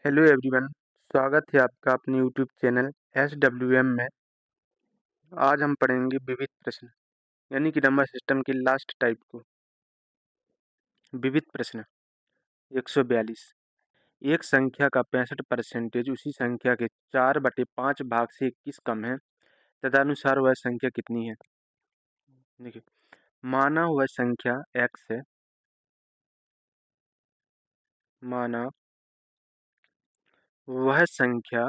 Hello everyone. स्वागत है आपका अपने यूट्यूब चैनल SWM में। आज हम पढ़ेंगे विविध प्रश्न यानी कि नंबर सिस्टम के लास्ट टाइप को। विविध प्रश्न 142। एक संख्या का 65% उसी संख्या के 4/5 भाग से 21 कम है, तदनुसार वह संख्या कितनी है। देखिए, माना वह संख्या x है। माना वह संख्या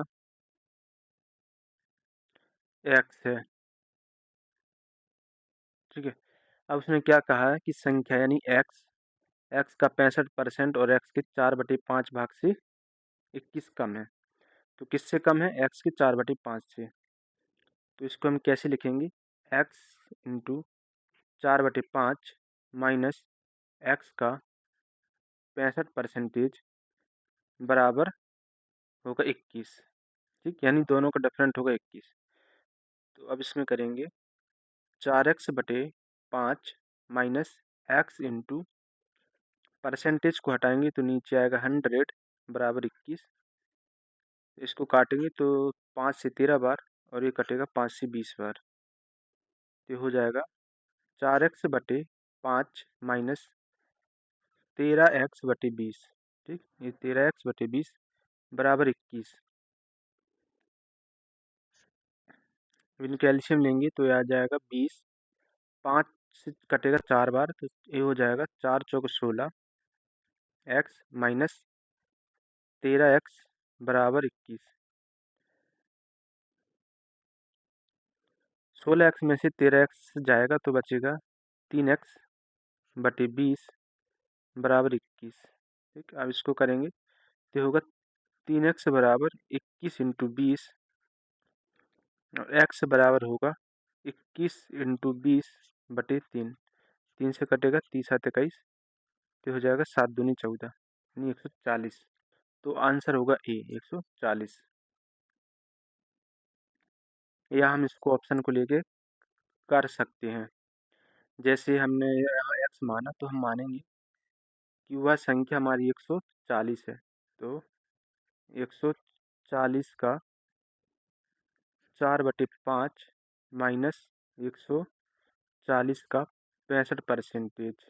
x है। ठीक है। अब उसने क्या कहा है कि संख्या यानी x का 65% और x के 4/5 भाग से 21 कम है। तो किससे कम है? x के 4/5 से। तो इसको हम कैसे लिखेंगे? x इंटू 4/5 माइनस x का 65% बराबर होगा 21। ठीक, यानी दोनों का डिफरेंट होगा 21। तो अब इसमें करेंगे 4x/5 minus x into percentage को हटाएंगे तो नीचे आएगा 100 बराबर 21। इसको काटेंगे तो 5 से 13 बार और ये कटेगा 5 से 20 बार। तो हो जाएगा 4x/5 माइनस 13x/20। ठीक, ये 13x/20 बराबर 21। इनके एलसीएम लेंगे तो ये आ जाएगा 20। 5 से कटेगा 4 बार तो ये हो जाएगा 4 चौक 16 x माइनस 13x बराबर 21। 16x में से 13x जाएगा तो बचेगा 3x/20 बराबर 21। ठीक, अब इसको करेंगे तो होगा 3x बराबर 21 इंटू 20 और x बराबर होगा 21 इंटू 20/3। 3 से कटेगा 30×7=21। तो हो जाएगा 7 दूनी 14 यानी 140। तो आंसर होगा ए 140। या हम इसको ऑप्शन को लेके कर सकते हैं। जैसे हमने यहाँ x माना तो हम मानेंगे कि वह संख्या हमारी 140 है। तो 140 का 4/5 माइनस 140 का 65%।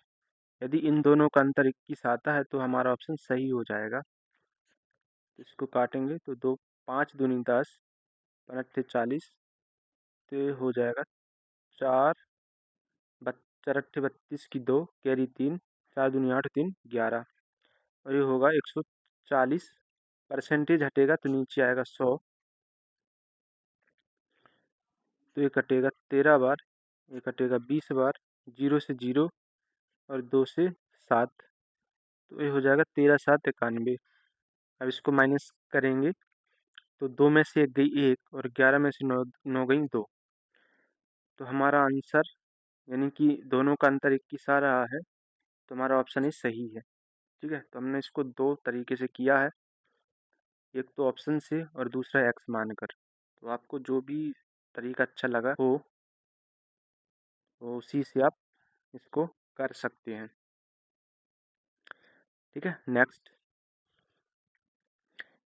यदि इन दोनों का अंतर 21 आता है तो हमारा ऑप्शन सही हो जाएगा। तो इसको काटेंगे तो 2 5 दूनी 10 5 40। तो ये हो जाएगा 4 4 32 की 2 कैरी 3 4 दूनी 8 3 11 और ये होगा 140। परसेंटेज हटेगा तो नीचे आएगा 100। तो ये कटेगा 13 बार, ये कटेगा 20 बार, 0 से 0 और 2 से 7। तो ये हो जाएगा 13×7=91। अब इसको माइनस करेंगे तो 2 में से 1 गई 1 और 11 में से 9 गई 2। तो हमारा आंसर यानी कि दोनों का अंतर 21 आ रहा है। तो हमारा ऑप्शन ही सही है। ठीक है, तो हमने इसको 2 तरीके से किया है, एक तो ऑप्शन से और दूसरा एक्स मानकर। तो आपको जो भी तरीका अच्छा लगा हो वो उसी से आप इसको कर सकते हैं। ठीक है, नेक्स्ट।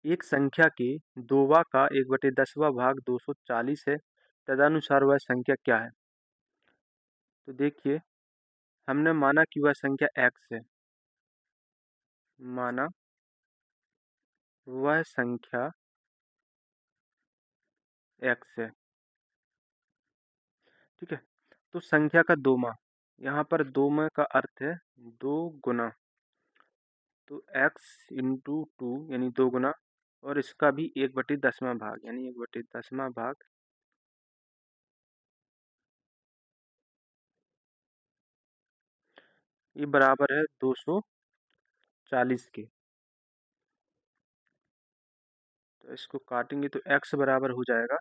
एक संख्या के 2वां का 1/10वां भाग 240 है, तदनुसार वह संख्या क्या है। तो देखिए, हमने माना कि वह संख्या x है। माना वह संख्या x है। ठीक है, तो संख्या का 2वां, यहाँ पर 2वां का अर्थ है 2 गुना। तो x इंटू 2 यानी 2 गुना और इसका भी 1/10वां भाग यानी 1/10वां भाग ये बराबर है 240 के। तो इसको काटेंगे तो x बराबर हो जाएगा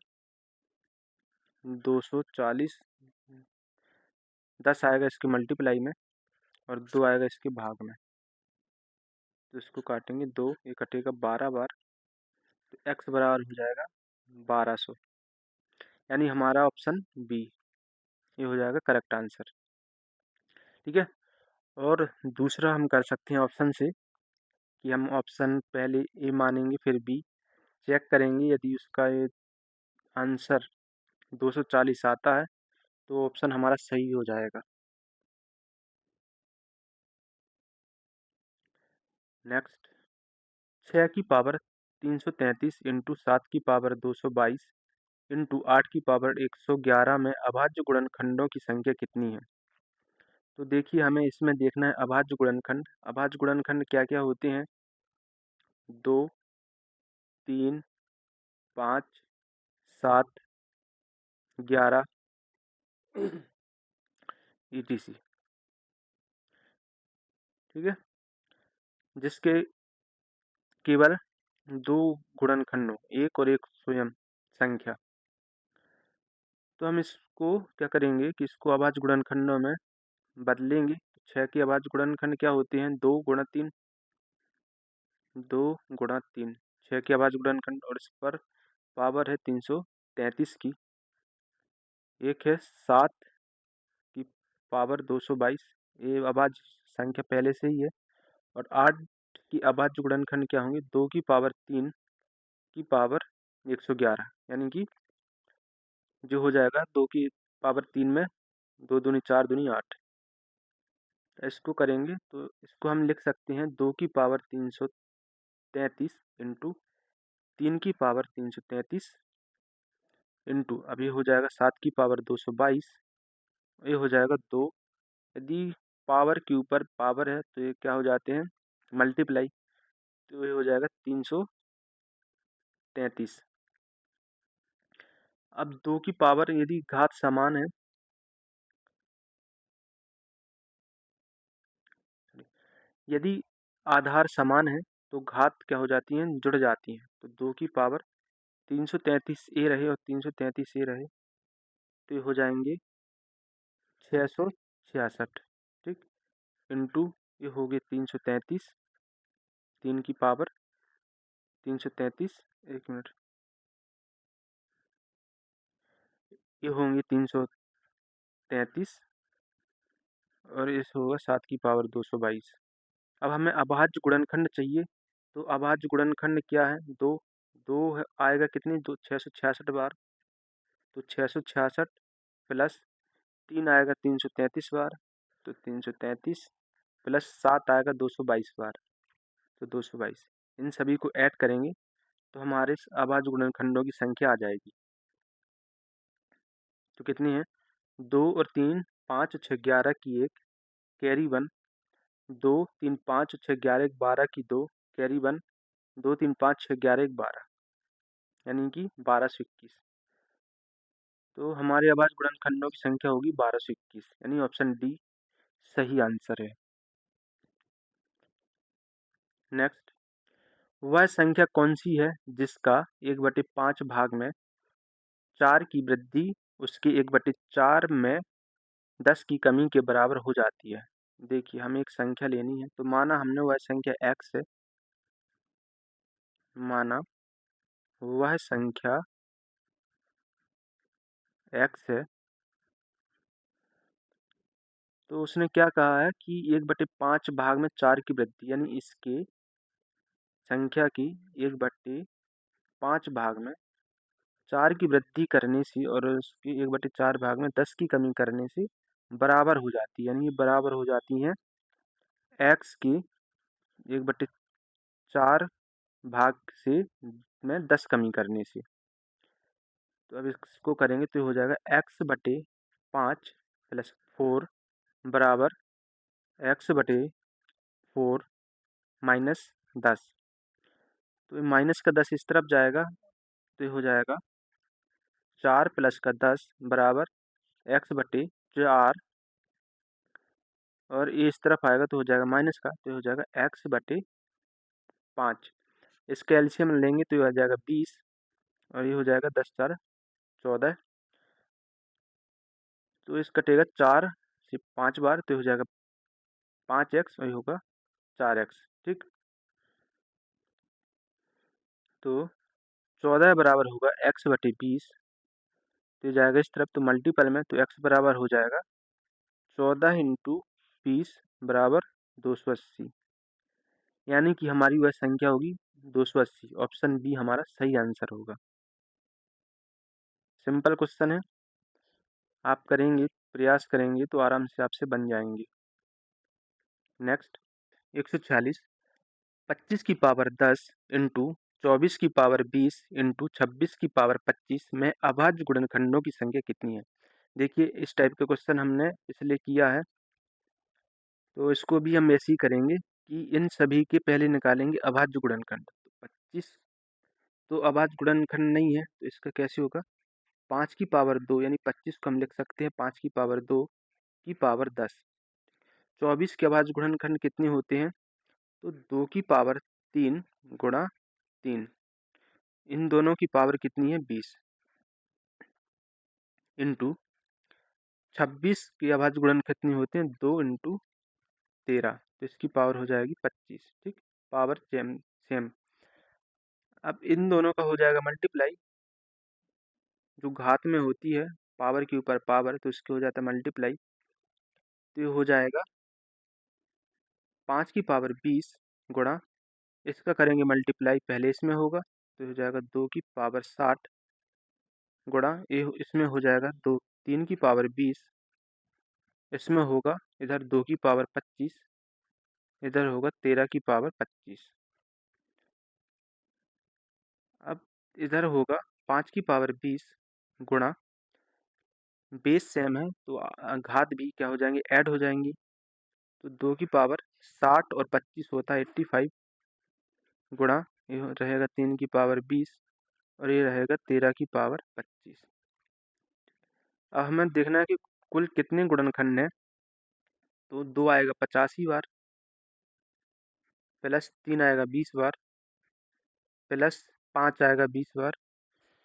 240। 10 आएगा इसके मल्टीप्लाई में और 2 आएगा इसके भाग में। तो इसको काटेंगे 2, ये कटेगा 12 बार। तो x बराबर हो जाएगा 1200 यानी हमारा ऑप्शन बी ये हो जाएगा करेक्ट आंसर। ठीक है, और दूसरा हम कर सकते हैं ऑप्शन से कि हम ऑप्शन पहले ए मानेंगे फिर बी, चेक करेंगे यदि उसका ये आंसर 240 आता है तो ऑप्शन हमारा सही हो जाएगा। नेक्स्ट, 6 की पावर 333 इंटू 7 की पावर 222 इंटू 8 की पावर 111 में अभाज्य गुणनखंडों की संख्या कितनी है? तो देखिए हमें इसमें देखना है अभाज्य गुणनखंड। अभाज्य गुणनखंड क्या क्या होते हैं? 2, 3, 5, 7, 11 ETC। ठीक है, जिसके केवल 2 गुणनखंड हो, एक और एक स्वयं संख्या। तो हम इसको क्या करेंगे कि इसको अभाज्य गुणनखंडों में बदलेंगे। 6 के अभाज्य गुणनखंड क्या होते हैं? 2 गुणा 3, 2 गुणा 3 6 के अभाज्य गुणनखंड, और इस पर पावर है 333 की। एक है 7 की पावर 222, ये अभाज्य संख्या पहले से ही है। और 8 की अभाज्य गुणनखंड क्या होंगे? 2 की पावर 3 की पावर 111, यानी कि जो हो जाएगा 2 की पावर 3 में 2 दूनी 4 दूनी 8। इसको करेंगे तो इसको हम लिख सकते हैं 2 की पावर 333 इंटू 3 की पावर 333 इंटू, अभी हो जाएगा 7 की पावर 222, ये हो जाएगा 2। यदि पावर के ऊपर पावर है तो ये क्या हो जाते हैं? मल्टीप्लाई, तो ये हो जाएगा 333। अब 2 की पावर यदि घात समान है, यदि आधार समान है तो घात क्या हो जाती हैं? जुड़ जाती हैं। तो 2 की पावर 333 ए रहे और 333 ए रहे, तो ये हो जाएंगे 666। ठीक, इंटू ये हो गए 333, 3 की पावर 333, एक मिनट, ये होंगे 333 और इस होगा 7 की पावर 222। अब हमें अभाज्य गुणनखंड चाहिए, तो अभाज्य गुणनखंड क्या है? 2, 2 आएगा कितनी? 666 बार, तो 666 प्लस 3 आएगा 333 बार, तो 333 प्लस 7 आएगा 222 बार, तो 222। इन सभी को ऐड करेंगे तो हमारे अभाज्य गुणनखंडों की संख्या आ जाएगी। तो कितनी है? 2 और 3 5 और 6 11 की 1 कैरी 1, 2 3 5 और 6 11 12 की 2 कैरी 1, 2 3 5 6 11 12, यानी कि 1221। तो हमारे अभाज्य गुणनखंडों की संख्या होगी 1221, यानी ऑप्शन डी सही आंसर है। नेक्स्ट, वह संख्या कौन सी है जिसका 1/5 भाग में 4 की वृद्धि उसके 1/4 में 10 की कमी के बराबर हो जाती है? देखिए हमें एक संख्या लेनी है, तो माना हमने वह संख्या x है, माना वह संख्या x है, तो उसने क्या कहा है कि 1/5 भाग में 4 की वृद्धि, यानी इसके संख्या की 1/5 भाग में 4 की वृद्धि करने से और उसकी 1/4 भाग में 10 की कमी करने से बराबर हो जाती है, यानी ये बराबर हो जाती हैं x की 1/4 भाग से में 10 कमी करने से। तो अब इसको करेंगे तो हो जाएगा x/5 प्लस 4 बराबर x/4 माइनस 10। तो ये माइनस का 10 इस तरफ जाएगा, तो ये हो जाएगा 4 प्लस का 10 बराबर x/4, और ये इस तरफ आएगा तो हो जाएगा माइनस का, तो हो जाएगा x/5। इसके एलसीएम लेंगे तो ये हो जाएगा 20, और ये हो जाएगा 10 4 14, तो इस कटेगा 4 से 5 बार, तो हो जाएगा 5x, और ये होगा 4x। ठीक, तो 14 बराबर होगा x/20, तो जाएगा इस तरफ तो मल्टीपल में, तो x बराबर हो जाएगा 14 इंटू 20 बराबर 280। यानी कि हमारी वह संख्या होगी 280। ऑप्शन बी हमारा सही आंसर होगा। सिंपल क्वेश्चन है, आप करेंगे, प्रयास करेंगे तो आराम से आपसे बन जाएंगे। नेक्स्ट 146, 25 की पावर 10 इंटू 24 की पावर 20 इंटू 26 की पावर 25 में अभाज्य गुणनखंडों की संख्या कितनी है। देखिए इस टाइप के क्वेश्चन हमने इसलिए किया है, तो इसको भी हम ऐसे ही करेंगे कि इन सभी के पहले निकालेंगे अभाज्य गुणनखंड। तो 25 तो अभाज्य गुणनखंड नहीं है, तो इसका कैसे होगा, 5 की पावर 2 यानी 25 को हम लिख सकते हैं 5 की पावर 2 की पावर 10। 24 के अभाज्य गुणनखंड कितने होते हैं, तो 2 की पावर 3 गुणा 3, इन दोनों की पावर कितनी है 20, इंटू 26 के अभाज्य गुणन कितने होते हैं 2 इंटू 13, तो इसकी पावर हो जाएगी 25। ठीक, पावर सेम सेम। अब इन दोनों का हो जाएगा मल्टीप्लाई, जो घात में होती है पावर के ऊपर पावर, तो इसके हो जाता है मल्टीप्लाई, तो ये हो जाएगा 5 की पावर 20 गुणा, इसका करेंगे मल्टीप्लाई, पहले इसमें होगा तो हो जाएगा 2 की पावर 60 गुणा, ये इसमें हो जाएगा 3 की पावर 20, इसमें होगा इधर 2 की पावर 25, इधर होगा 13 की पावर 25। अब इधर होगा 5 की पावर 20 गुणा, बेस सेम है तो घात भी क्या हो जाएंगे, ऐड हो जाएंगी, तो 2 की पावर 60 और 25 होता है 85 गुणा, ये रहेगा 3 की पावर 20 और ये रहेगा 13 की पावर 25। अब हमें देखना है कि कुल कितने गुणनखंड हैं, तो 2 आएगा 85 बार, प्लस 3 आएगा 20 बार, प्लस 5 आएगा 20 बार,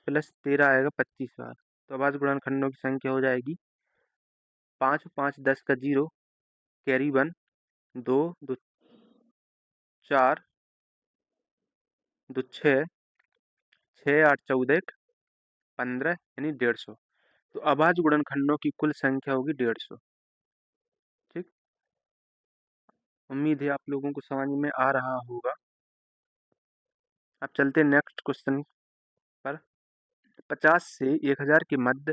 प्लस 13 आएगा 25 बार। तो अभाज्य गुणनखंडों की संख्या हो जाएगी 5 5 10 का 0, कैरी 1, 2 2 4 2 6 6 8 14 15 यानी 150। तो अभाज्य गुणनखंडों की कुल संख्या होगी 150। ठीक, उम्मीद है आप लोगों को समझ में आ रहा होगा। अब चलते हैं नेक्स्ट क्वेश्चन पर। 50 से 1000 के मध्य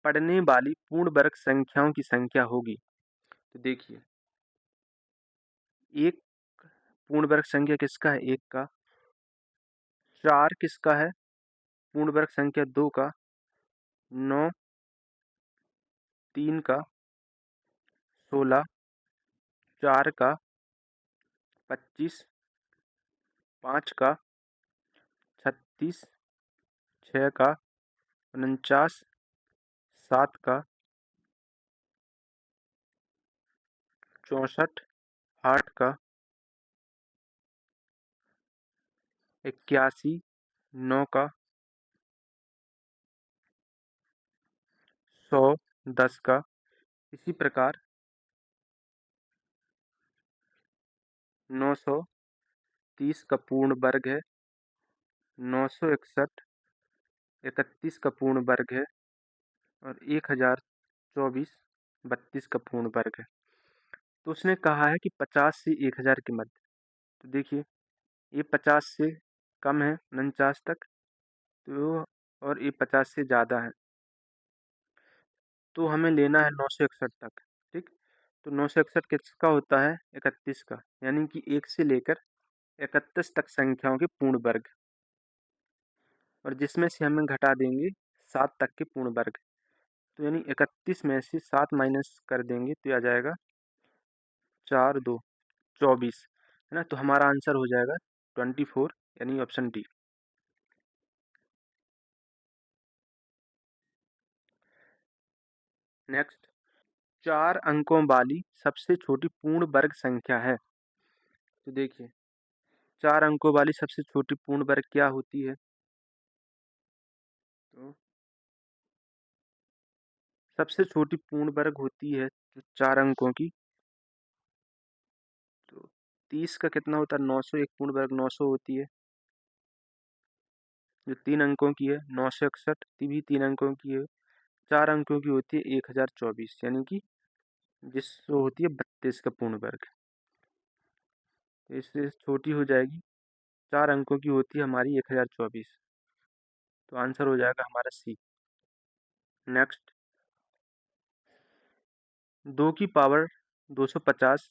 पड़ने वाली पूर्ण वर्ग संख्याओं की संख्या होगी। तो देखिए, एक पूर्ण वर्ग संख्या किसका है, 1 का, 4 किसका है, पूर्ण वर्ग संख्या 2 का, 9 3 का, 16 4 का, 25 5 का, 36 6 का, 49 7 का, 64 8 का, 81 9 का, 100 10 का। इसी प्रकार 930 का पूर्ण वर्ग है, 961 31 का पूर्ण वर्ग है और 1024 32 का पूर्ण वर्ग है। तो उसने कहा है कि 50 से 1000 के मध्य। तो देखिए ये 50 से कम है 49 तक, तो और ये 50 से ज़्यादा है, तो हमें लेना है 961 तक। ठीक, तो 961 किसका होता है, 31 का, यानी कि 1 से लेकर 31 तक संख्याओं के पूर्ण वर्ग, और जिसमें से हमें घटा देंगे 7 तक के पूर्ण वर्ग। तो यानी 31 में से 7 माइनस कर देंगे तो आ जाएगा 4 2 24, है ना। तो हमारा आंसर हो जाएगा 24, यानी ऑप्शन डी। नेक्स्ट, 4 अंकों वाली सबसे छोटी पूर्ण वर्ग संख्या है। तो देखिए 4 अंकों वाली सबसे छोटी पूर्ण वर्ग क्या होती है, तो सबसे छोटी पूर्ण वर्ग होती है जो 4 अंकों की, तो 30 का कितना होता है 900, एक पूर्ण वर्ग 900 होती है। जो 3 अंकों की है 961, ती भी 3 अंकों की है। 4 अंकों की होती है 1024, यानी कि जिस होती है 32 का पूर्ण वर्ग। तो इससे छोटी हो जाएगी, 4 अंकों की होती है हमारी 1024। तो आंसर हो जाएगा हमारा सी। नेक्स्ट, 2 की पावर 250,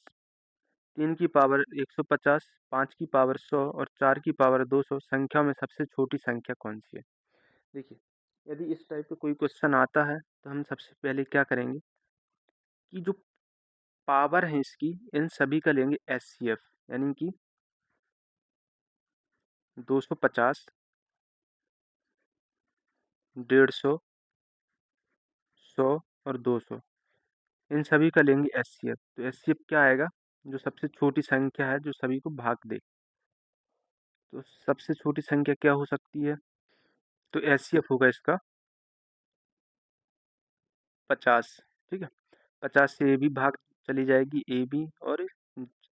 3 की पावर 150, 5 की पावर 100 और 4 की पावर 200 संख्या में सबसे छोटी संख्या कौन सी है? देखिए, यदि इस टाइप का कोई क्वेश्चन आता है तो हम सबसे पहले क्या करेंगे कि जो पावर है इसकी, इन सभी का लेंगे एचसीएफ, यानी कि 250, 150, 100 और 200, इन सभी का लेंगे एचसीएफ। तो एचसीएफ क्या आएगा? जो सबसे छोटी संख्या है जो सभी को भाग दे। तो सबसे छोटी संख्या क्या हो सकती है? तो एचसीएफ होगा इसका 50। ठीक है, 50 से ए भी भाग चली जाएगी, ए बी, और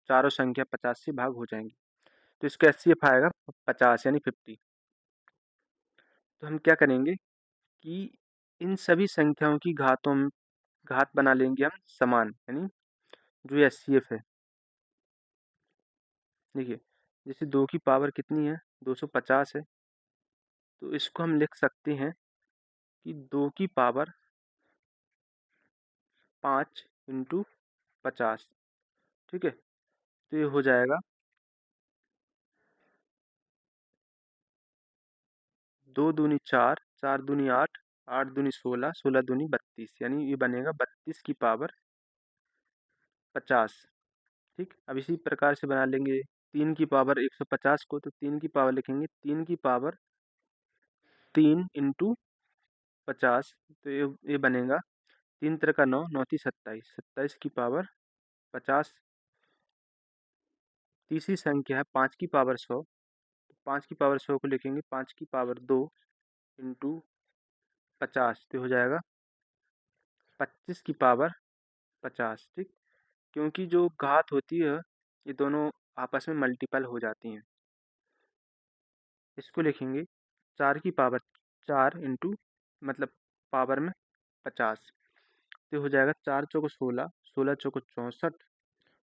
चारों संख्या 50 से भाग हो जाएंगी। तो इसका एचसीएफ आएगा 50 यानी 50। तो हम क्या करेंगे कि इन सभी संख्याओं की घात बना लेंगे हम समान, यानी जो एचसीएफ है। देखिए, जैसे 2 की पावर कितनी है? 250 है। तो इसको हम लिख सकते हैं कि 2 की पावर 5 इंटू 50। ठीक है, तो ये हो जाएगा 2 दूनी 4, 4 दूनी 8, 8 दूनी 16, 16 दूनी 32, यानी ये बनेगा 32 की पावर 50। ठीक, अब इसी प्रकार से बना लेंगे 3 की पावर 150 को। तो 3 की पावर लिखेंगे 3 की पावर 3 इंटू 50। तो ये बनेगा 3 3 का 9, 9 3 27, 27 की पावर 50। तीसरी संख्या है 5 की पावर 100। तो 5 की पावर 100 को लिखेंगे 5 की पावर 2 इंटू 50। तो हो जाएगा 25 की पावर 50। ठीक, क्योंकि जो घात होती है ये दोनों आपस में मल्टीपल हो जाती हैं। इसको लिखेंगे 4 की पावर 4 इंटू, मतलब पावर में 50। तो हो जाएगा 4 चौको 16, 16 चौको 64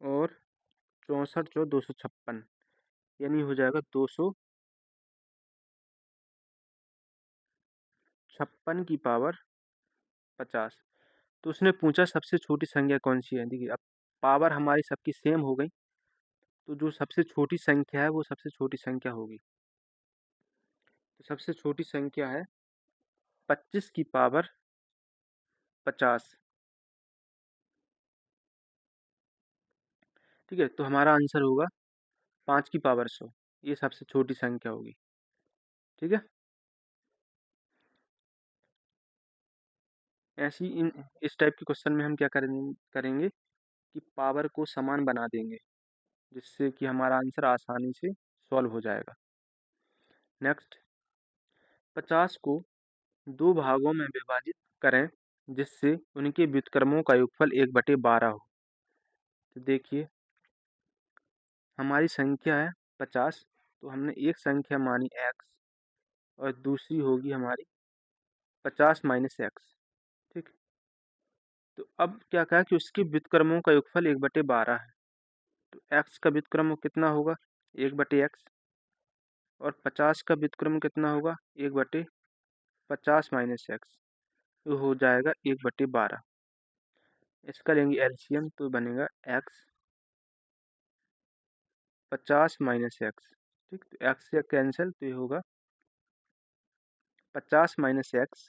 और 64 चौ 256, यानी हो जाएगा 256 की पावर 50। तो उसने पूछा सबसे छोटी संख्या कौन सी है। देखिए, अब पावर हमारी सबकी सेम हो गई, तो जो सबसे छोटी संख्या है वो सबसे छोटी संख्या होगी। तो सबसे छोटी संख्या है 25 की पावर 50। ठीक है, तो हमारा आंसर होगा 5 की पावर 100, ये सबसे छोटी संख्या होगी। ठीक है, ऐसी इन इस टाइप के क्वेश्चन में हम क्या करेंगे कि पावर को समान बना देंगे, जिससे कि हमारा आंसर आसानी से सॉल्व हो जाएगा। नेक्स्ट, 50 को 2 भागों में विभाजित करें जिससे उनके व्युत्क्रमों का योगफल 1/12 हो। तो देखिए, हमारी संख्या है 50, तो हमने एक संख्या मानी x और दूसरी होगी हमारी 50 माइनस एक्स। ठीक, तो अब क्या कहा कि उसके व्युत्क्रमों का योगफल 1/12 है। तो x का व्युत्क्रम कितना होगा? 1/x। और 50 का व्युत्क्रम कितना होगा? 1/50 माइनस एक्स। तो हो जाएगा 1/12। इसका लेंगे एलसीएम, तो बनेगा x 50 माइनस एक्स। ठीक, तो एक्स से कैंसिल, तो ये होगा 50 माइनस एक्स,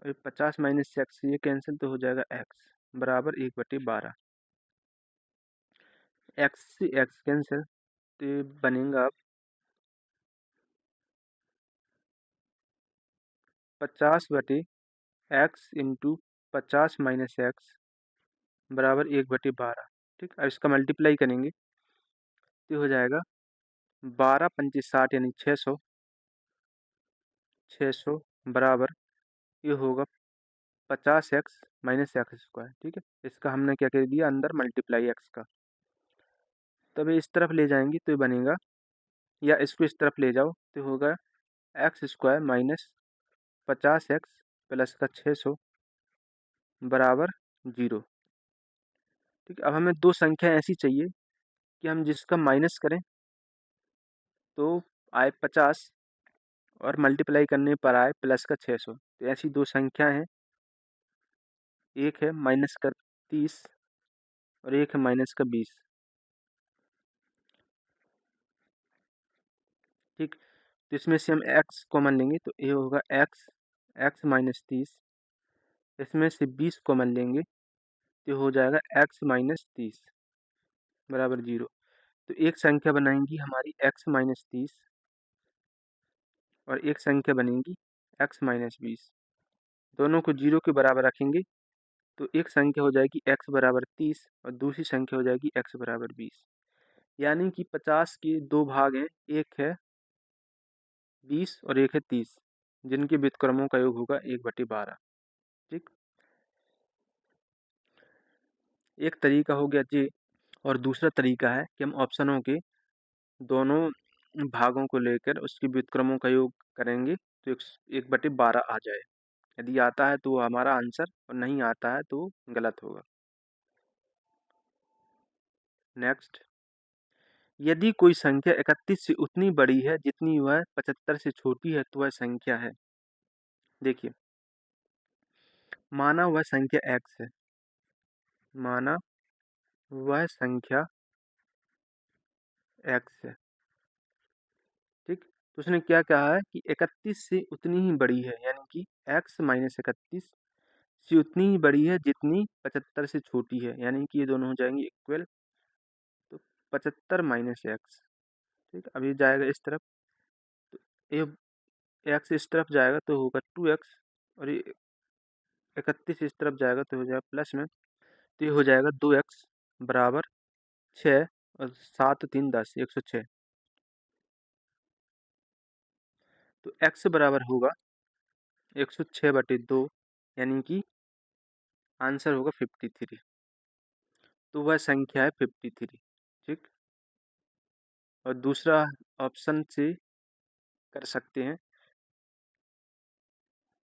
और 50 माइनस एक्स से ये कैंसिल, तो हो जाएगा एक्स बराबर 1/12। एक्स से एक्स कैंसिल, तो ये बनेगा अब 50/x इंटू 50 माइनस एक्स बराबर 1/12। ठीक, अब इसका मल्टीप्लाई करेंगे तो हो जाएगा 12 पंचे 60 यानी 600, 600 बराबर ये होगा 50x माइनस एक्स स्क्वायर। ठीक है, इसका हमने क्या कर दिया अंदर मल्टीप्लाई एक्स का। तब ये इस तरफ ले जाएंगे तो ये बनेगा, या इसको इस तरफ ले जाओ तो होगा x square minus 50x plus का 600 बराबर 0। ठीक है, अब हमें दो संख्या ऐसी चाहिए कि हम जिसका माइनस करें तो आए 50 और मल्टीप्लाई करने पर आए प्लस का 600। तो ऐसी दो संख्या हैं, एक है माइनस का 30 और एक है माइनस का 20। ठीक, तो इसमें से हम x कॉमन लेंगे तो ये होगा x माइनस 30। इसमें से 20 कॉमन लेंगे तो हो जाएगा x माइनस 30 बराबर 0। तो एक संख्या बनाएंगी हमारी x माइनस 30 और एक संख्या बनेगी x माइनस 20। दोनों को 0 के बराबर रखेंगे तो एक संख्या हो जाएगी x बराबर 30 और दूसरी संख्या हो जाएगी x बराबर 20। यानी कि 50 के दो भाग हैं, एक है 20 और एक है 30, जिनके व्युत्क्रमों का योग होगा 1/12। ठीक, एक तरीका हो गया ये, और दूसरा तरीका है कि हम ऑप्शनों के दोनों भागों को लेकर उसके व्युत्क्रमों का योग करेंगे तो 1/12 आ जाए। यदि आता है तो वो हमारा आंसर, और नहीं आता है तो गलत होगा। नेक्स्ट, यदि कोई संख्या 31 से उतनी बड़ी है जितनी वह 75 से छोटी है तो वह संख्या है। देखिए, माना वह संख्या x है, माना वह संख्या x है। ठीक, तो उसने क्या कहा है कि 31 से उतनी ही बड़ी है, यानी कि x माइनस 31 से उतनी ही बड़ी है जितनी 75 से छोटी है, यानी कि ये दोनों हो जाएंगे इक्वल। तो 75 माइनस एक्स। ठीक, अभी जाएगा इस तरफ तो ये एक्स इस तरफ जाएगा तो होगा 2x, और ये 31 इस तरफ जाएगा तो हो जाएगा प्लस में, तो ये हो जाएगा 2x बराबर 6 और 7 3 10 106। तो x बराबर होगा 106/2, यानी कि आंसर होगा 53। तो वह संख्या है 53। ठीक, और दूसरा ऑप्शन से कर सकते हैं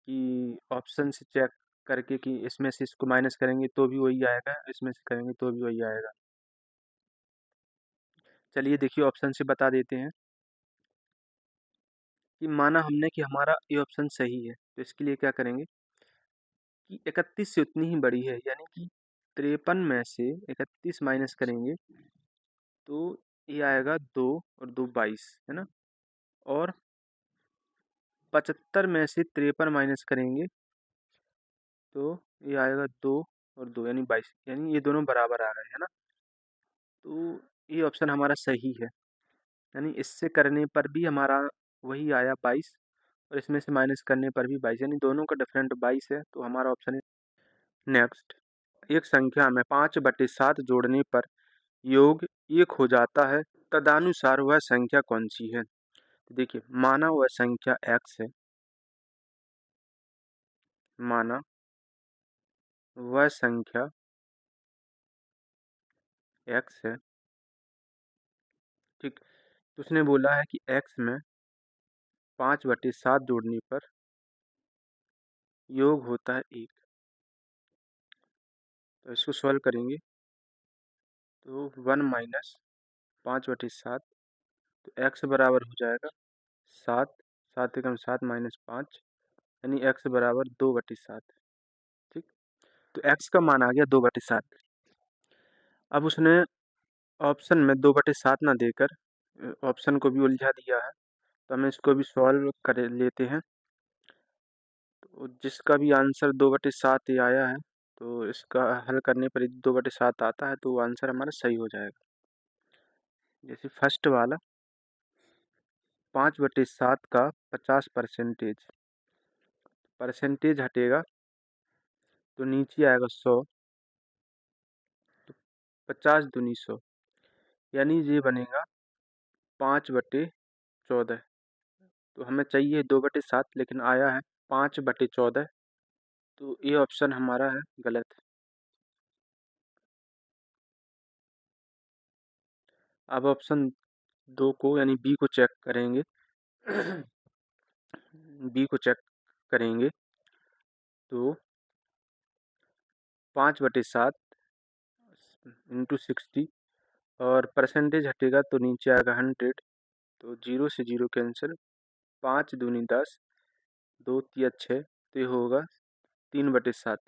कि ऑप्शन से चेक करके कि इसमें से इसको माइनस करेंगे तो भी वही आएगा, इसमें से करेंगे तो भी वही आएगा। चलिए देखिए, ऑप्शन से बता देते हैं कि माना हमने कि हमारा ये ऑप्शन सही है, तो इसके लिए क्या करेंगे कि 31 से उतनी ही बड़ी है, यानी कि 53 में से 31 माइनस करेंगे तो ये आएगा 2 और 2 22, है ना। और 75 में से 53 माइनस करेंगे तो ये आएगा 2 और 2 यानी 22, यानी ये दोनों बराबर आ गए, है ना। तो ये ऑप्शन हमारा सही है, यानी इससे करने पर भी हमारा वही आया 22, और इसमें से माइनस करने पर भी 22, यानी दोनों का डिफरेंट 22 है, तो हमारा ऑप्शन है। नेक्स्ट, एक संख्या में 5/7 जोड़ने पर योग 1 हो जाता है, तदनुसार वह संख्या कौन सी है। तो देखिए, माना वह संख्या x है, माना वह संख्या x है। ठीक, तो उसने बोला है कि x में 5/7 जोड़ने पर योग होता है 1। तो इसको सॉल्व करेंगे तो 1 माइनस 5/7, तो x बराबर हो जाएगा 7, 7 एकम 7 माइनस 5, यानी x बराबर 2/7। ठीक, तो x का मान आ गया 2/7। अब उसने ऑप्शन में 2/7 ना देकर ऑप्शन को भी उलझा दिया है, तो हमें इसको भी सॉल्व कर लेते हैं। तो जिसका भी आंसर 2/7 ही आया है, तो इसका हल करने पर 2/7 आता है, तो वो आंसर हमारा सही हो जाएगा। जैसे फर्स्ट वाला 5/7 का 50% परसेंटेज हटेगा तो नीचे आएगा 100, तो 50 दूनी 100, यानी ये बनेगा 5/14। तो हमें चाहिए 2/7, लेकिन आया है 5/14, तो ये ऑप्शन हमारा है गलत। अब ऑप्शन 2 को यानी बी को चेक करेंगे। बी को चेक करेंगे तो 5/7 इंटू 60 और परसेंटेज हटेगा तो नीचे आएगा 100, तो 0 से 0 कैंसिल, 5 दूनी 10, 2 तिया 6, तो ये होगा 3/7।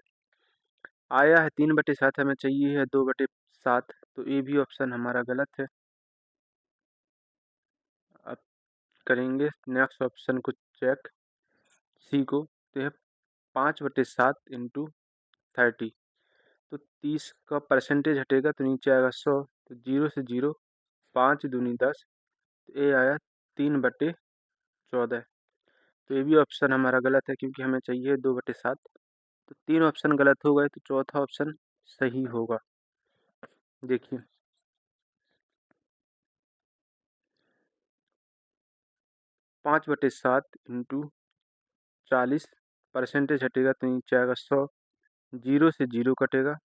आया है 3/7, हमें चाहिए है 2/7, तो ये भी ऑप्शन हमारा गलत है। अब करेंगे नेक्स्ट ऑप्शन को चेक, सी को, तो यह 5/7 इंटू 30, तो 30 का परसेंटेज हटेगा तो नीचे आएगा 100, तो 0 से 0, 5 दूनी 10, तो ये आया 3/14। तो ये भी ऑप्शन हमारा गलत है क्योंकि हमें चाहिए 2/7। तो 3 ऑप्शन गलत हो गए, तो चौथा ऑप्शन सही होगा। देखिए 5/7 इंटू 40, परसेंटेज हटेगा तो नीचे आएगा 100, 0 से 0 कटेगा,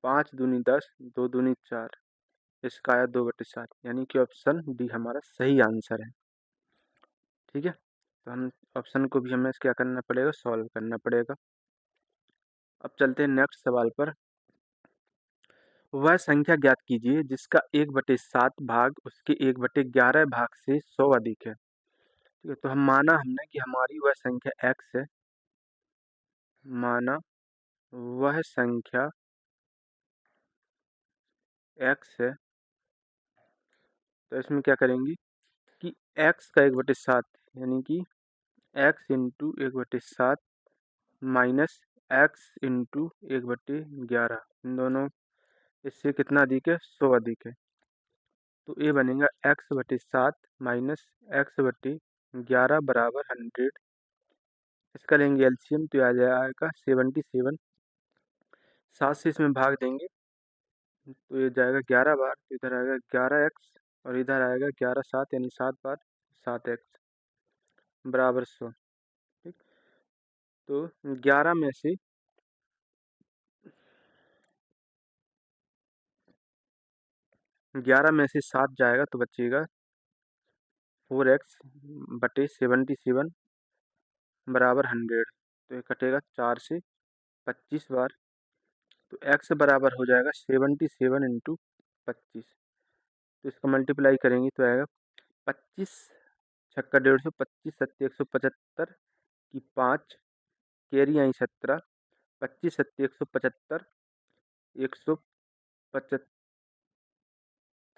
5 दूनी 10, 2 दूनी 4, इसका आया 2/7, यानी कि ऑप्शन डी हमारा सही आंसर है। ठीक है, तो हम ऑप्शन को भी हमें क्या करना पड़ेगा, सॉल्व करना पड़ेगा। अब चलते हैं नेक्स्ट सवाल पर। वह संख्या ज्ञात कीजिए जिसका 1/7 भाग उसके 1/11 भाग से 100 अधिक है। ठीक है, तो हम माना हमने कि हमारी वह संख्या x है, माना वह संख्या x है, तो इसमें क्या करेंगे कि x का 1/7 यानी कि x into 1/7 minus x into 1/11, इन दोनों इससे कितना अधिक है, 100 अधिक है, तो ये बनेगा x/7 माइनस x/11 बराबर 100। इसका लेंगे एलसीएम तो आ जाएगा 77, 7 से इसमें भाग देंगे तो ये जाएगा 11 बार, तो इधर आएगा 11x और इधर आएगा 11×7 यानी 7 बार 7x बराबर 100। ठीक, तो 11 में से 7 जाएगा तो बचेगा 4x/77 बराबर 100, तो ये कटेगा 4 से 25 बार, तो x बराबर हो जाएगा 77 इंटू 25, तो इसका मल्टीप्लाई करेंगे तो आएगा 25 छक्का 150, 25 सत्ती 175 की 5, कैरी आई 17, 25 सत्ती 175, 175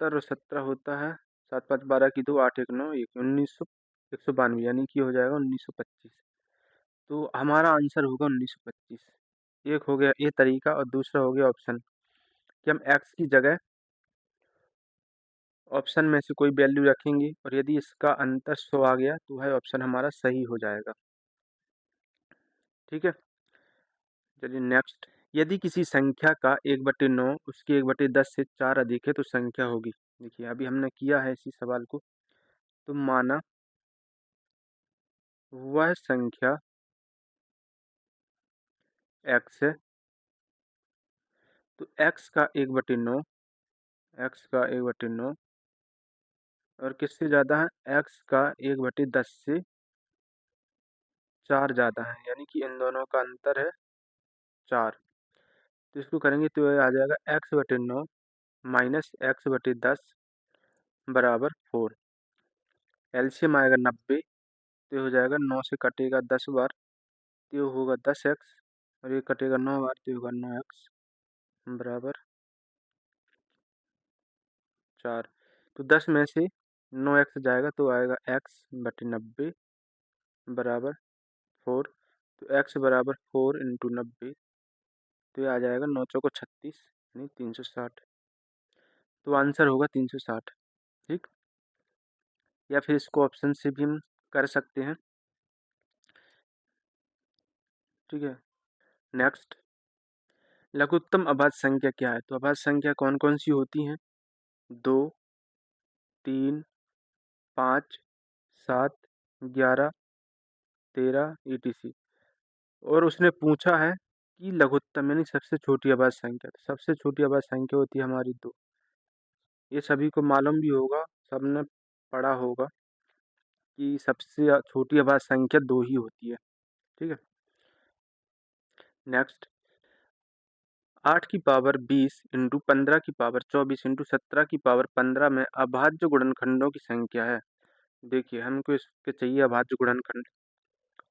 और 17 होता है, 7 5 12 की 2, 8 1 9, 1900, 192, यानी कि हो जाएगा 1925। तो हमारा आंसर होगा 1925। एक हो गया ये तरीका और दूसरा हो गया ऑप्शन कि हम x की जगह ऑप्शन में से कोई वैल्यू रखेंगे और यदि इसका अंतर 100 आ गया तो वह ऑप्शन हमारा सही हो जाएगा। ठीक है, चलिए नेक्स्ट। यदि किसी संख्या का 1/9 उसकी 1/10 से 4 अधिक है तो संख्या होगी। देखिए अभी हमने किया है इसी सवाल को, तो माना वह संख्या x है, तो x का 1/9, x का 1/9 और किससे ज़्यादा है, x का 1/10 से 4 ज़्यादा है, यानी कि इन दोनों का अंतर है 4। तो इसको करेंगे तो ये आ जाएगा x/9 माइनस x/10 बराबर 4। एलसीएम आएगा 90, तो ये हो जाएगा 9 से कटेगा 10 बार, तो ये होगा 10x और ये कटेगा 9 बार, तो ये होगा 9x बराबर 4। तो 10 में से 9x जाएगा तो आएगा x/90 बराबर 4, तो x बराबर 4 इंटू 90, तो ये आ जाएगा 9 चौको 36 यानी 360, तो आंसर होगा 360। ठीक, या फिर इसको ऑप्शन से भी हम कर सकते हैं। ठीक है, नेक्स्ट। लघुत्तम अभाज्य संख्या क्या है, तो अभाज्य संख्या कौन कौन सी होती हैं, 2, 3, 5, 7, 11, 13 etc। और उसने पूछा है कि लघुत्तम यानी सबसे छोटी अभाज्य संख्या, तो सबसे छोटी अभाज्य संख्या होती है हमारी 2। ये सभी को मालूम भी होगा, सबने पढ़ा होगा कि सबसे छोटी अभाज्य संख्या 2 ही होती है। ठीक है, नेक्स्ट। 8 की पावर 20 इंटू 15 की पावर 24 इंटू 17 की पावर 15 में अभाज्य गुणनखंडों की संख्या है। देखिए हमको इसके चाहिए अभाज्य गुणनखंड,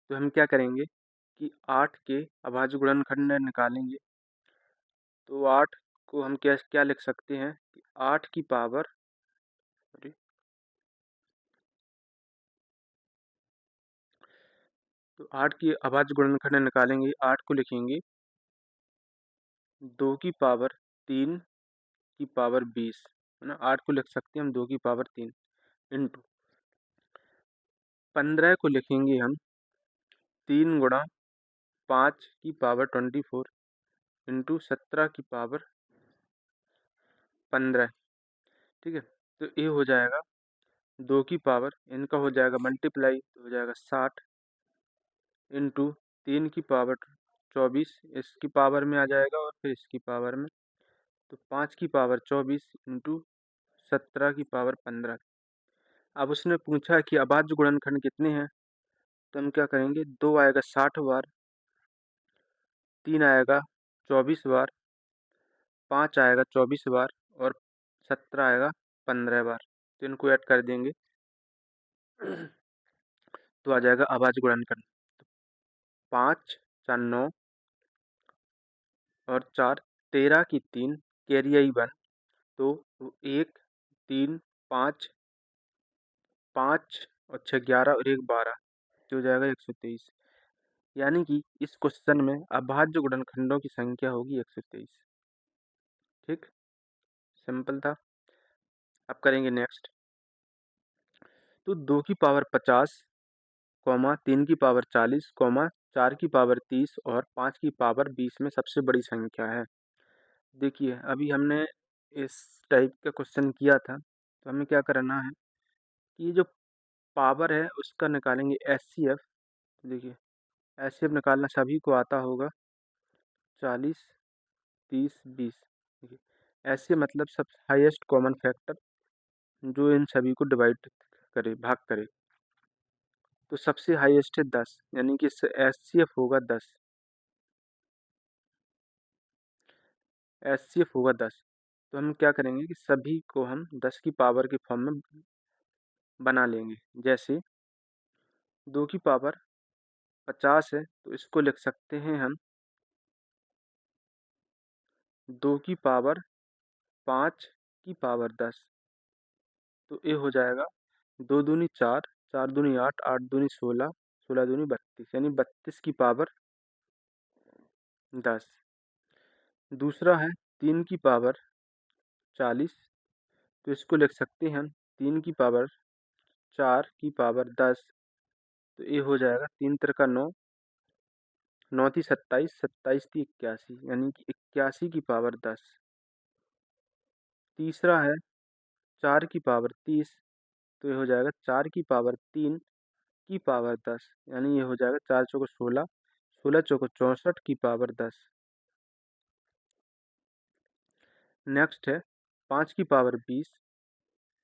तो हम क्या करेंगे कि 8 के अभाज्य गुणनखंड निकालेंगे। तो 8 को हम क्या क्या लिख सकते हैं कि 8 की पावर सॉरी तो 8 की अभाज्य गुणनखंड निकालेंगे, 8 को लिखेंगे 2 की पावर 3 की पावर 20 है ना। 8 को लिख सकते हैं हम 2 की पावर 3 इंटू 15 को लिखेंगे हम 3 गुणा 5 की पावर 24 इंटू 17 की पावर 15। ठीक है, तो ये हो जाएगा 2 की पावर, इनका हो जाएगा मल्टीप्लाई, तो हो जाएगा 60 इंटू 3 की पावर 24, इसकी पावर में आ जाएगा और फिर इसकी पावर में, तो 5 की पावर 24 इंटू 17 की पावर 15। अब उसने पूछा कि अभाज्य गुणनखंड कितने हैं, तो हम क्या करेंगे, 2 आएगा 60 बार, 3 आएगा 24 बार, 5 आएगा 24 बार और 17 आएगा 15 बार। तो इनको ऐड कर देंगे तो आ जाएगा अभाज्य गुणनखंड। 5 4 9 और 4 13 की 3 कैरी आई 1, तो 1 3 5 5 और 6 11 और 1 12, तो हो जाएगा 123। यानी कि इस क्वेश्चन में अभाज्य गुणनखंडों की संख्या होगी 123। ठीक, सिंपल था। अब करेंगे नेक्स्ट। तो 2 की पावर 50 कॉमा 3 की पावर 40 कॉमा 4 की पावर 30 और 5 की पावर 20 में सबसे बड़ी संख्या है। देखिए अभी हमने इस टाइप का क्वेश्चन किया था, तो हमें क्या करना है कि ये जो पावर है उसका निकालेंगे एचसीएफ। देखिए एचसीएफ निकालना सभी को आता होगा, 40 30 20। देखिए एचसीएफ मतलब सब हाईएस्ट कॉमन फैक्टर, जो इन सभी को डिवाइड करे, भाग करे। तो सबसे हाईएस्ट है 10, यानी कि इससे एचसीएफ होगा 10, एचसीएफ होगा 10। तो हम क्या करेंगे कि सभी को हम 10 की पावर के फॉर्म में बना लेंगे। जैसे 2 की पावर 50 है, तो इसको लिख सकते हैं हम 2 की पावर 5 की पावर 10, तो ये हो जाएगा 2 दूनी 4, 4 दूनी 8, 8 दूनी 16, 16 दूनी 32, यानी 32 की पावर 10। दूसरा है 3 की पावर 40, तो इसको लिख सकते हैं हम 3 की पावर 4 की पावर 10, तो ये हो जाएगा 3 तिरका 9, 9 थी 27, 27 थी 81, यानी कि 81 की पावर 10। तीसरा है 4 की पावर 30, तो ये हो जाएगा 4 की पावर 3 की पावर 10, यानी ये हो जाएगा 4 चौको 16, 16 चौको 64 की पावर 10। नेक्स्ट है 5 की पावर 20,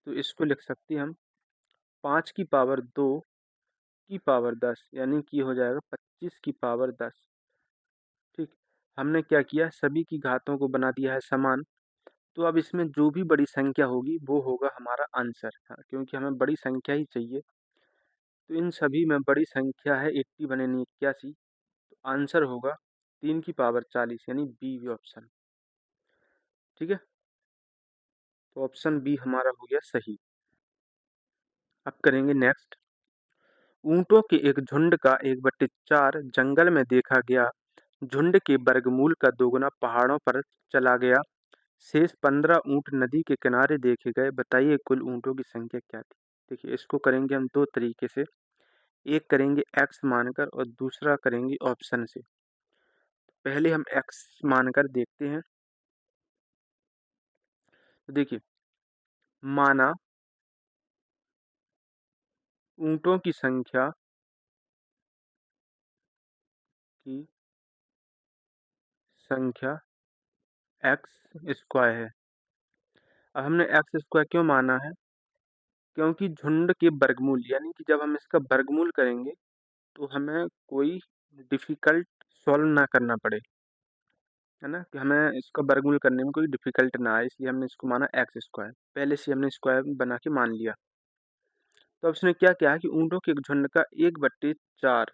तो इसको लिख सकते हैं हम 5 की पावर 2 की पावर 10, यानी कि हो जाएगा 25 की पावर 10। ठीक, हमने क्या किया, सभी की घातों को बना दिया है समान। तो अब इसमें जो भी बड़ी संख्या होगी वो होगा हमारा आंसर, हाँ, क्योंकि हमें बड़ी संख्या ही चाहिए। तो इन सभी में बड़ी संख्या है 81 यानी 81, तो आंसर होगा 3 की पावर 40, यानी बी ऑप्शन। ठीक है, तो ऑप्शन बी हमारा हो गया सही। अब करेंगे नेक्स्ट। ऊंटों के एक झुंड का 1/4 जंगल में देखा गया, झुंड के वर्गमूल का दोगुना पहाड़ों पर चला गया, शेष 15 ऊंट नदी के किनारे देखे गए, बताइए कुल ऊंटों की संख्या क्या थी। देखिए इसको करेंगे हम दो तरीके से, एक करेंगे एक्स मानकर और दूसरा करेंगे ऑप्शन से। पहले हम एक्स मानकर देखते हैं। तो देखिए माना ऊंटों की की संख्या एक्स स्क्वायर है। अब हमने एक्स स्क्वायर क्यों माना है, क्योंकि झुंड के वर्गमूल, यानी कि जब हम इसका वर्गमूल करेंगे तो हमें कोई डिफिकल्ट सॉल्व ना करना पड़े। है ना, कि हमें इसका वर्गमूल करने में कोई डिफिकल्ट ना आए, इसलिए हमने इसको माना एक्स स्क्वायर। पहले से हमने स्क्वायर बना के मान लिया। तो अब इसने क्या किया कि ऊँटों के एक झुंड का 1/4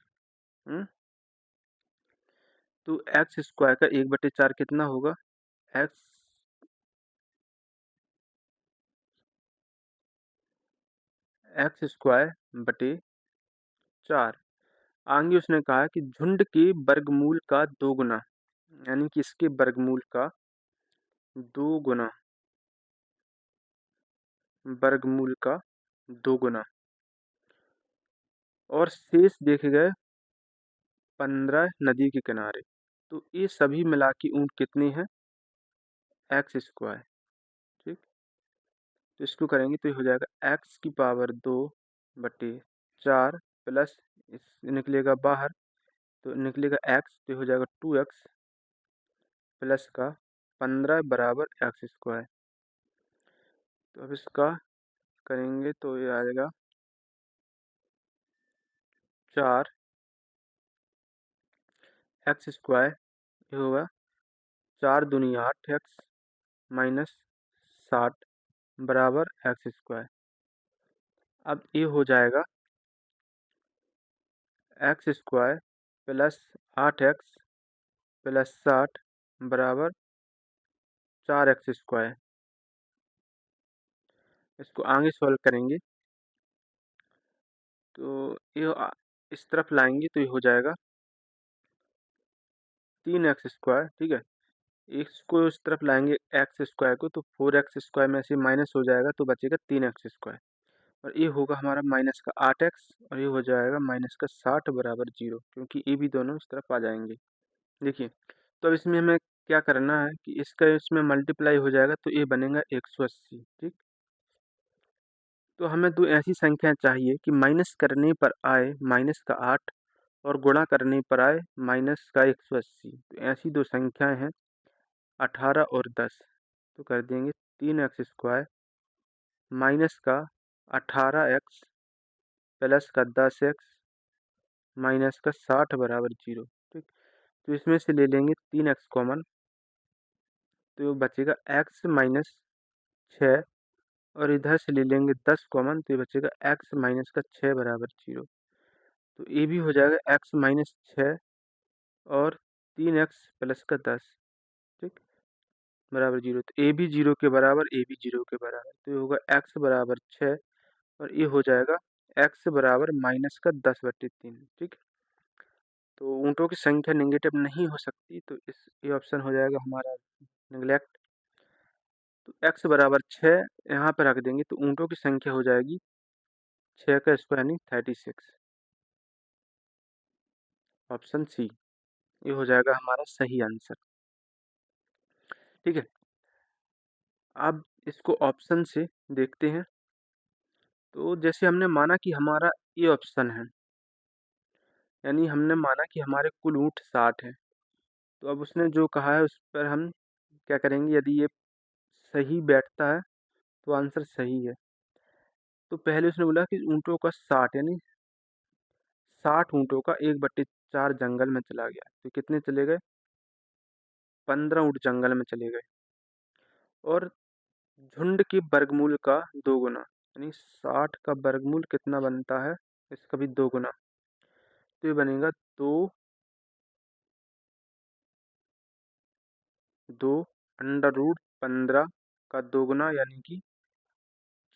तो एक्स स्क्वायर का 1/4 कितना होगा? एक्स एक्स स्क्वायर बटे 4। आगे उसने कहा कि झुंड के वर्गमूल का 2 गुना, यानी कि इसके वर्गमूल का 2 गुना, वर्गमूल का 2 गुना, और शेष देखे गए 15 नदी के किनारे। तो ये सभी मिला के ऊँट कितने हैं? X square. ठीक, तो इसको करेंगे तो ये हो जाएगा एक्स की पावर 2/4 प्लस इस निकलेगा बाहर, तो निकलेगा एक्स, तो ये हो जाएगा 2x प्लस का 15 बराबर एक्स स्क्वायर। तो अब इसका करेंगे तो ये आएगा 4 एक्स स्क्वायर, ये होगा 4 दूनी 8x माइनस 60 बराबर एक्स स्क्वायर। अब ये हो जाएगा x square plus 8x plus 60 बराबर 4x स्क्वायर। इसको आगे सॉल्व करेंगे तो ये इस तरफ लाएंगे तो ये हो जाएगा 3x स्क्वायर। ठीक है, इसको इस तरफ लाएंगे एक्स स्क्वायर को, तो 4x स्क्वायर में से माइनस हो जाएगा तो बचेगा 3x स्क्वायर, और ये होगा हमारा माइनस का 8x, और ये हो जाएगा माइनस का 60 बराबर 0, क्योंकि ये भी दोनों इस तरफ आ जाएंगे। देखिए, तो अब इसमें हमें क्या करना है कि इसका इसमें मल्टीप्लाई हो जाएगा तो ये बनेगा 180। ठीक, तो हमें दो ऐसी संख्या चाहिए कि माइनस करने पर आए माइनस का 8 और गुणा करने पर आए माइनस का 180। तो ऐसी दो संख्याएं हैं 18 और 10। तो कर देंगे 3x स्क्वायर माइनस का 18x प्लस का 10x माइनस का 60 बराबर 0। ठीक, तो इसमें से ले लेंगे 3x कॉमन, तो बचेगा x माइनस 6, और इधर से ले लेंगे 10 कॉमन, तो ये बचेगा x माइनस का 6 बराबर 0। तो ये भी हो जाएगा x माइनस 6 और 3x प्लस का 10। ठीक, बराबर 0, तो ए भी 0 के बराबर, ए भी 0 के बराबर, तो ये होगा x बराबर 6, और ये हो जाएगा x बराबर माइनस का 10/3। ठीक, तो ऊँटों की संख्या नेगेटिव नहीं हो सकती, तो ये ऑप्शन हो जाएगा हमारा नेग्लेक्ट। तो x बराबर 6 यहाँ पर रख देंगे, तो ऊँटों की संख्या हो जाएगी 6 का स्क्वायर यानी 36। ऑप्शन सी ये हो जाएगा हमारा सही आंसर। ठीक है, अब इसको ऑप्शन से देखते हैं। तो जैसे हमने माना कि हमारा ये ऑप्शन है, यानी हमने माना कि हमारे कुल ऊँट 60 हैं। तो अब उसने जो कहा है उस पर हम क्या करेंगे, यदि ये सही बैठता है तो आंसर सही है। तो पहले उसने बोला कि ऊँटों का 60, यानी 60 ऊँटों का 1/4 जंगल में चला गया। तो कितने चले गए? 15 ऊँट जंगल में चले गए। और झुंड के वर्गमूल का 2 गुना, यानी 60 का वर्गमूल कितना बनता है? इसका भी 2 गुना, तो ये बनेगा 2 अंडर रूट 15 का 2 गुना, यानी कि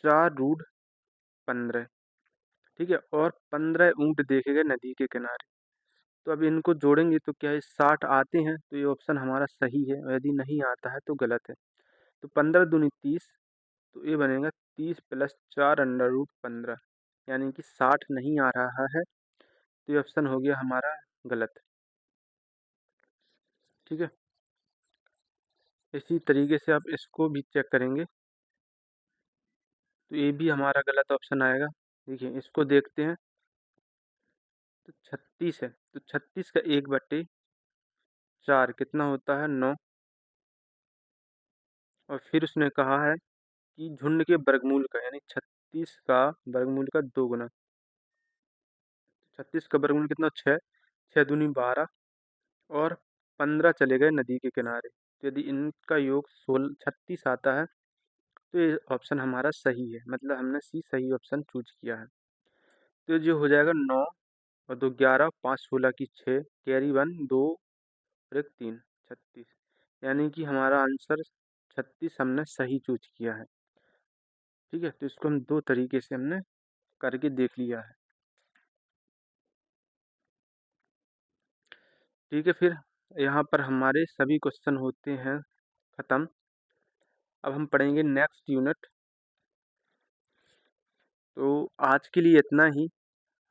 4√15। ठीक है, और 15 ऊँट देखे गए नदी के किनारे। तो अब इनको जोड़ेंगे तो क्या है, 60 आते हैं तो ये ऑप्शन हमारा सही है, और यदि नहीं आता है तो गलत है। तो 15 दूनी 30, तो ये बनेगा 30 प्लस 4√15, यानी कि 60 नहीं आ रहा है, तो ये ऑप्शन हो गया हमारा गलत। ठीक है, इसी तरीके से आप इसको भी चेक करेंगे तो ये भी हमारा गलत ऑप्शन आएगा। देखिए, इसको देखते हैं तो 36 है, तो 36 का 1/4 कितना होता है? 9। और फिर उसने कहा है कि झुंड के वर्गमूल का, यानी 36 का वर्गमूल का 2 गुना। 36 का वर्गमूल कितना? 6, 6 दूनी 12, और 15 चले गए नदी के किनारे। तो यदि इनका योग 36 आता है तो ये ऑप्शन हमारा सही है, मतलब हमने सी सही ऑप्शन चूज किया है। तो जो हो जाएगा 9 और 2 11, 5 16 की 6, कैरी 1 2 और 1 3, 36। यानी कि हमारा आंसर 36 हमने सही चूज किया है। ठीक है, तो इसको हम 2 तरीके से हमने करके देख लिया है। ठीक है, फिर यहाँ पर हमारे सभी क्वेश्चन होते हैं ख़त्म। अब हम पढ़ेंगे नेक्स्ट यूनिट। तो आज के लिए इतना ही।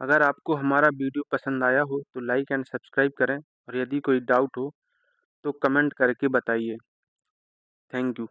अगर आपको हमारा वीडियो पसंद आया हो तो लाइक एंड सब्सक्राइब करें, और यदि कोई डाउट हो तो कमेंट करके बताइए। Thank you.